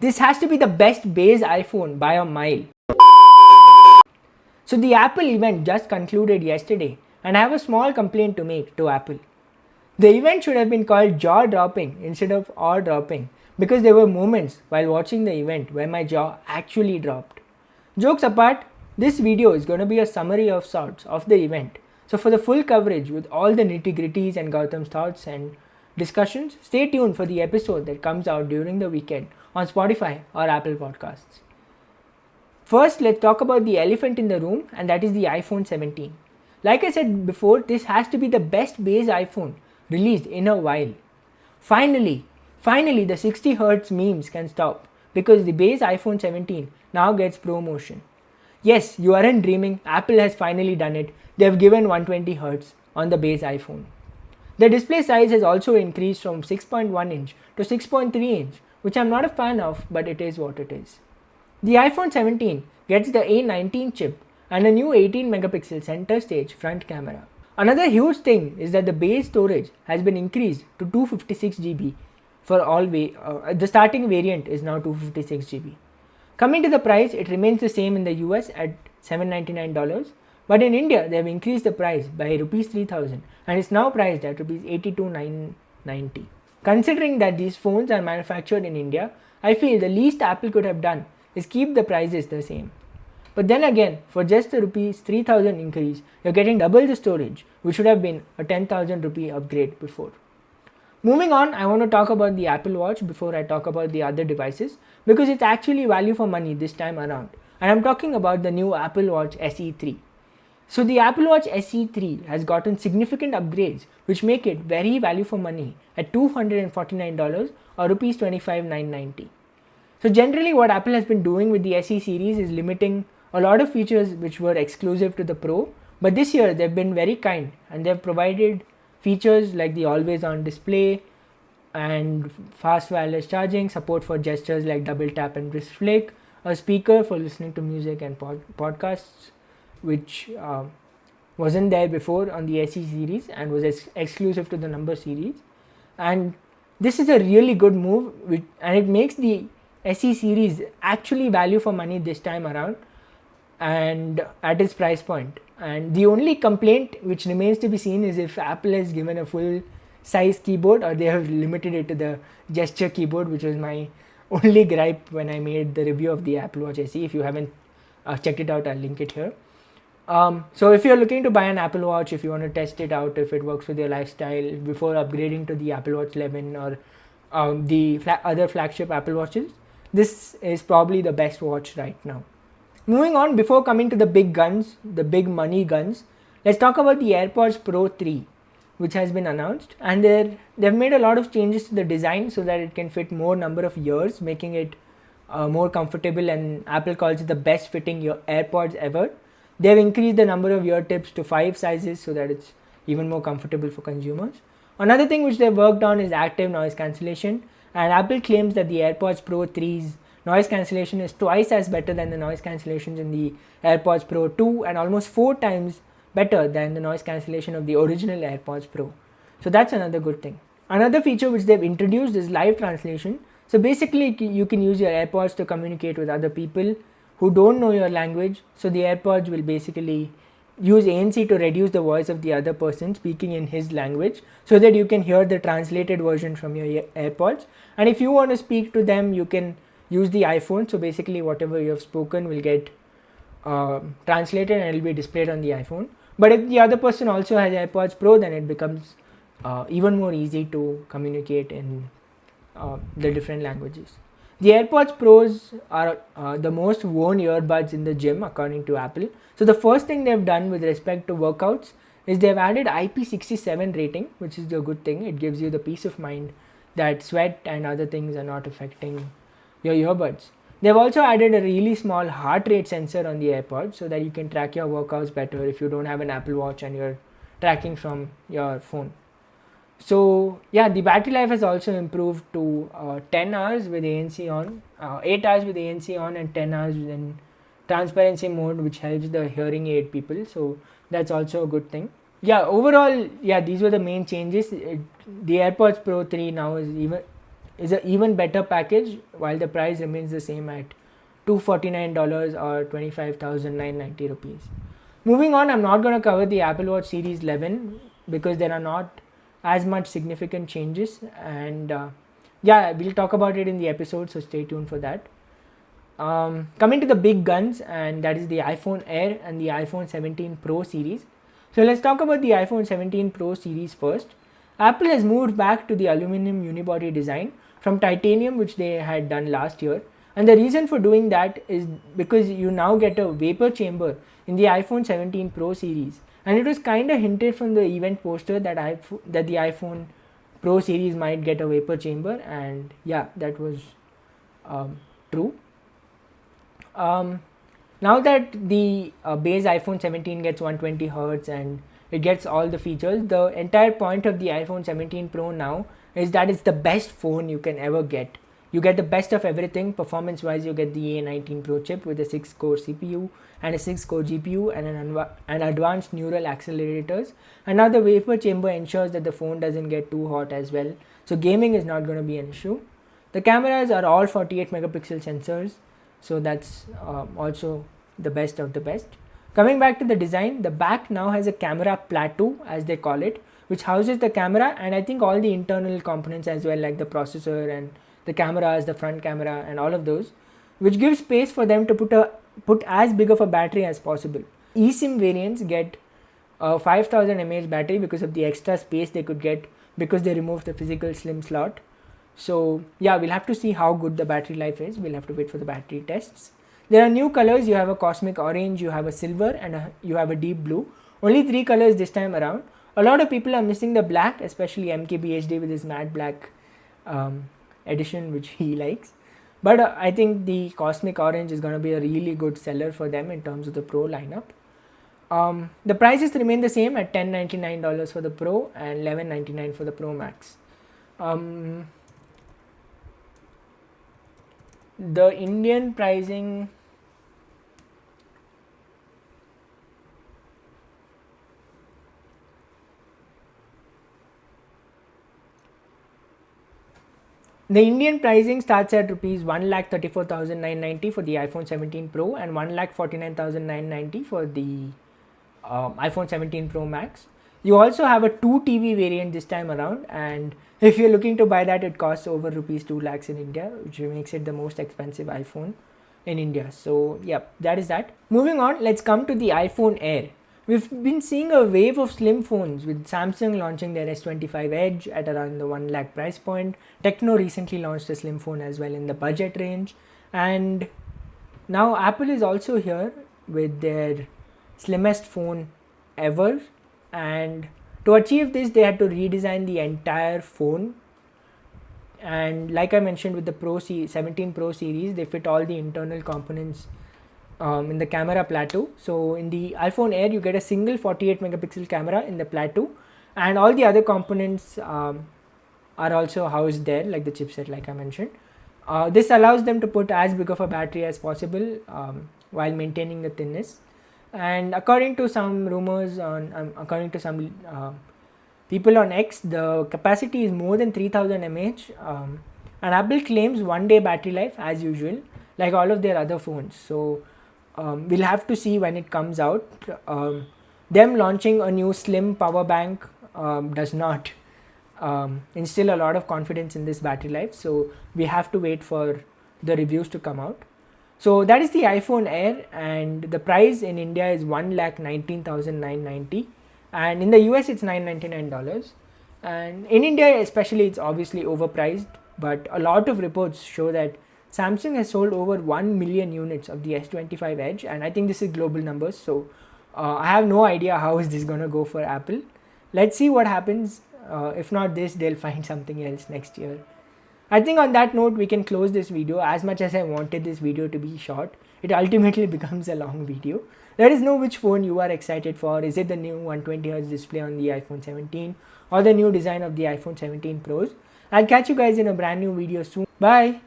This has to be the best base iPhone by a mile. So the Apple event just concluded yesterday, and I have a small complaint to make to Apple. The event should have been called jaw dropping instead of awe dropping, because there were moments while watching the event where my jaw actually dropped. Jokes apart, this video is going to be a summary of sorts of the event. So for the full coverage with all the nitty-gritties and Gautam's thoughts and discussions, stay tuned for the episode that comes out during the weekend on Spotify or Apple Podcasts. First, let's talk about the elephant in the room, and that is the iPhone 17. Like I said before, this has to be the best base iPhone released in a while. Finally, the 60Hz memes can stop, because the base iPhone 17 now gets ProMotion. Yes, you aren't dreaming, Apple has finally done it. They have given 120Hz on the base iPhone. The display size has also increased from 6.1 inch to 6.3 inch, which I'm not a fan of, but it is what it is. The iPhone 17 gets the A19 chip and a new 18 megapixel center stage front camera. Another huge thing is that the base storage has been increased to 256 GB for all the starting variant is now 256 GB. Coming to the price, it remains the same in the US at $799, but in India they have increased the price by rupees 3000 and it's now priced at rupees 82,990. Considering that these phones are manufactured in India, I feel the least Apple could have done is keep the prices the same. But then again, for just the rupees 3000 increase, you're getting double the storage, which should have been a 10,000 rupee upgrade before. Moving on, I want to talk about the Apple Watch before I talk about the other devices, because it's actually value for money this time around. And I'm talking about the new Apple Watch SE3. So the Apple Watch SE3 has gotten significant upgrades, which make it very value for money at $249 or rupees 25,990. So generally what Apple has been doing with the SE series is limiting a lot of features which were exclusive to the Pro, but this year they've been very kind and they've provided features like the always on display and fast wireless charging, support for gestures like double tap and wrist flick, a speaker for listening to music and podcasts, which wasn't there before on the SE series and was exclusive to the number series. And this is a really good move, and it makes the SE series actually value for money this time around and at its price point. And the only complaint which remains to be seen is if Apple has given a full size keyboard or they have limited it to the gesture keyboard, which was my only gripe when I made the review of the Apple Watch SE. If you haven't checked it out, I'll link it here. So if you're looking to buy an Apple Watch, if you want to test it out, if it works with your lifestyle before upgrading to the Apple Watch 11 or the other flagship Apple Watches, this is probably the best watch right now. Moving on, before coming to the big guns, the big money guns, let's talk about the Airpods Pro 3, which has been announced. And they've made a lot of changes to the design so that it can fit more number of ears, making it more comfortable, and Apple calls it the best fitting AirPods ever. They've increased the number of ear tips to 5 sizes so that it's even more comfortable for consumers. Another thing which they've worked on is active noise cancellation. And Apple claims that the Airpods Pro 3's noise cancellation is twice as better than the noise cancellations in the Airpods Pro 2 and almost 4 times better than the noise cancellation of the original Airpods Pro. So that's another good thing. Another feature which they've introduced is live translation. So basically you can use your AirPods to communicate with other people who don't know your language. So the AirPods will basically use ANC to reduce the voice of the other person speaking in his language so that you can hear the translated version from your AirPods. And if you want to speak to them, you can use the iPhone. So basically whatever you have spoken will get translated and it will be displayed on the iPhone. But if the other person also has AirPods Pro, then it becomes even more easy to communicate in the different languages. The AirPods Pros are the most worn earbuds in the gym according to Apple. So the first thing they've done with respect to workouts is they've added IP67 rating, which is a good thing. It gives you the peace of mind that sweat and other things are not affecting your earbuds. They've also added a really small heart rate sensor on the AirPods so that you can track your workouts better if you don't have an Apple Watch and you're tracking from your phone. So yeah, the battery life has also improved to 10 hours with ANC on, 8 hours with ANC on and 10 hours in transparency mode, which helps the hearing aid people. So that's also a good thing. Yeah, overall, yeah, these were the main changes. The AirPods Pro 3 now is is an even better package, while the price remains the same at $249 or 25,990 rupees. Moving on, I'm not going to cover the Apple Watch Series 11 because there are not as much significant changes, and yeah, we'll talk about it in the episode, so stay tuned for that. Coming to the big guns, and that is the iPhone Air and the iPhone 17 Pro series. So let's talk about the iPhone 17 Pro series first. Apple has moved back to the aluminum unibody design from titanium, which they had done last year, and the reason for doing that is because you now get a vapor chamber in the iPhone 17 Pro series, and it was kind of hinted from the event poster that the iPhone Pro series might get a vapor chamber, and yeah, that was true. Now that the base iPhone 17 gets 120 Hz and it gets all the features, the entire point of the iPhone 17 Pro now is that it's the best phone you can ever get. You get the best of everything. Performance wise, you get the A19 Pro chip with a 6-core CPU and a 6-core GPU and an advanced neural accelerators. And now the vapor chamber ensures that the phone doesn't get too hot as well. So gaming is not going to be an issue. The cameras are all 48 megapixel sensors. So that's also the best of the best. Coming back to the design, the back now has a camera plateau, as they call it, which houses the camera and I think all the internal components as well, like the processor and the cameras, the front camera and all of those, which gives space for them to put as big of a battery as possible. eSIM variants get a 5000 mAh battery because of the extra space they could get because they removed the physical SIM slot. So yeah, we'll have to see how good the battery life is. We'll have to wait for the battery tests. There are new colors. You have a cosmic orange, you have a silver, and you have a deep blue. Only 3 colors this time around. A lot of people are missing the black, especially MKBHD with his matte black edition, which he likes. But I think the cosmic orange is going to be a really good seller for them in terms of the Pro lineup. The prices remain the same at $1099 for the Pro and $1199 for the Pro Max. The Indian pricing, starts at rupees 1,34,990 for the iPhone 17 Pro and 1,49,990 for the iPhone 17 Pro Max. You also have a 2 TB variant this time around, and if you're looking to buy that, it costs over rupees 2 lakhs in India, which makes it the most expensive iPhone in India. So yeah, that is that. Moving on, let's come to the iPhone Air. We've been seeing a wave of slim phones, with Samsung launching their S25 Edge at around the 1 lakh price point. Tecno recently launched a slim phone as well in the budget range, and now Apple is also here with their slimmest phone ever. And to achieve this, they had to redesign the entire phone, and like I mentioned with the 17 Pro series, they fit all the internal components in the camera plateau. So in the iPhone Air, you get a single 48 megapixel camera in the plateau, and all the other components are also housed there, like the chipset, like I mentioned. This allows them to put as big of a battery as possible while maintaining the thinness. And according to some rumors according to some people on X, the capacity is more than 3000 mAh, and Apple claims 1 day battery life as usual, like all of their other phones. So we'll have to see when it comes out. Them launching a new slim power bank does not instill a lot of confidence in this battery life, so we have to wait for the reviews to come out. So that is the iPhone Air, and the price in India is 1,19,990, and in the US it's $999, and in India especially it's obviously overpriced, but a lot of reports show that Samsung has sold over 1 million units of the S25 Edge, and I think this is global numbers, so I have no idea how is this gonna go for Apple. Let's see what happens. If not this, they'll find something else next year. I think on that note, we can close this video. As much as I wanted this video to be short, it ultimately becomes a long video. Let us know which phone you are excited for. Is it the new 120Hz display on the iPhone 17 or the new design of the iPhone 17 Pros? I'll catch you guys in a brand new video soon. Bye!